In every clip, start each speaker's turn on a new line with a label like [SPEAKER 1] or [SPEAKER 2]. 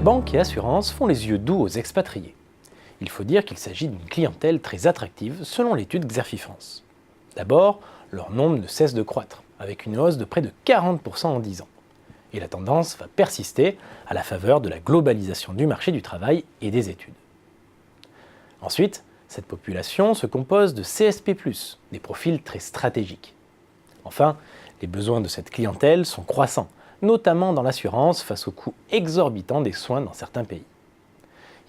[SPEAKER 1] Banques et assurances font les yeux doux aux expatriés. Il faut dire qu'il s'agit d'une clientèle très attractive selon l'étude Xerfi-France. D'abord, leur nombre ne cesse de croître, avec une hausse de près de 40% en 10 ans. Et la tendance va persister à la faveur de la globalisation du marché du travail et des études. Ensuite, cette population se compose de CSP+, des profils très stratégiques. Enfin, les besoins de cette clientèle sont croissants, notamment dans l'assurance face aux coûts exorbitants des soins dans certains pays.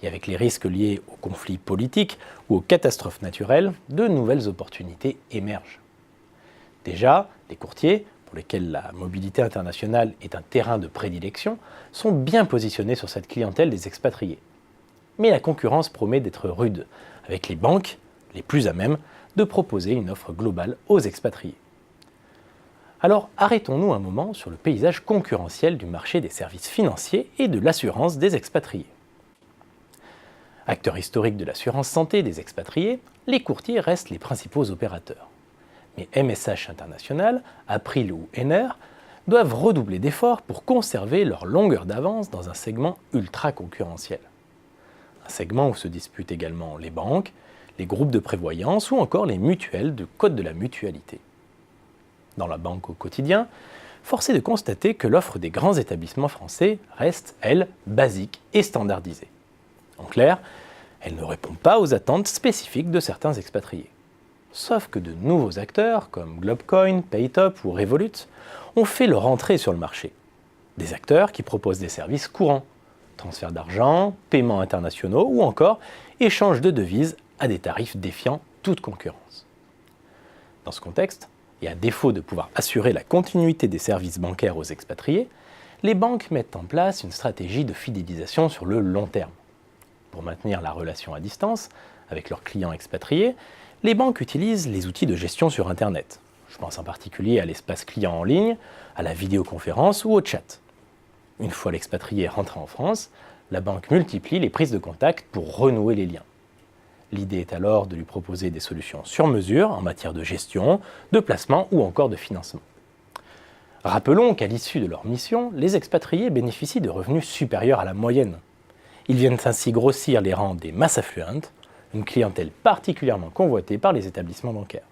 [SPEAKER 1] Et avec les risques liés aux conflits politiques ou aux catastrophes naturelles, de nouvelles opportunités émergent. Déjà, les courtiers, pour lesquels la mobilité internationale est un terrain de prédilection, sont bien positionnés sur cette clientèle des expatriés. Mais la concurrence promet d'être rude, avec les banques les plus à même de proposer une offre globale aux expatriés. Alors arrêtons-nous un moment sur le paysage concurrentiel du marché des services financiers et de l'assurance des expatriés. Acteurs historiques de l'assurance santé des expatriés, les courtiers restent les principaux opérateurs. Mais MSH International, April ou Enner doivent redoubler d'efforts pour conserver leur longueur d'avance dans un segment ultra concurrentiel. Un segment où se disputent également les banques, les groupes de prévoyance ou encore les mutuelles de code de la mutualité. Dans la banque au quotidien, force est de constater que l'offre des grands établissements français reste, elle, basique et standardisée. En clair, elle ne répond pas aux attentes spécifiques de certains expatriés. Sauf que de nouveaux acteurs, comme Globecoin, Paytop ou Revolut, ont fait leur entrée sur le marché. Des acteurs qui proposent des services courants, transfert d'argent, paiements internationaux ou encore échange de devises à des tarifs défiant toute concurrence. Dans ce contexte, et à défaut de pouvoir assurer la continuité des services bancaires aux expatriés, les banques mettent en place une stratégie de fidélisation sur le long terme. Pour maintenir la relation à distance avec leurs clients expatriés, les banques utilisent les outils de gestion sur Internet. Je pense en particulier à l'espace client en ligne, à la vidéoconférence ou au chat. Une fois l'expatrié rentré en France, la banque multiplie les prises de contact pour renouer les liens. L'idée est alors de lui proposer des solutions sur mesure en matière de gestion, de placement ou encore de financement. Rappelons qu'à l'issue de leur mission, les expatriés bénéficient de revenus supérieurs à la moyenne. Ils viennent ainsi grossir les rangs des mass affluentes, une clientèle particulièrement convoitée par les établissements bancaires.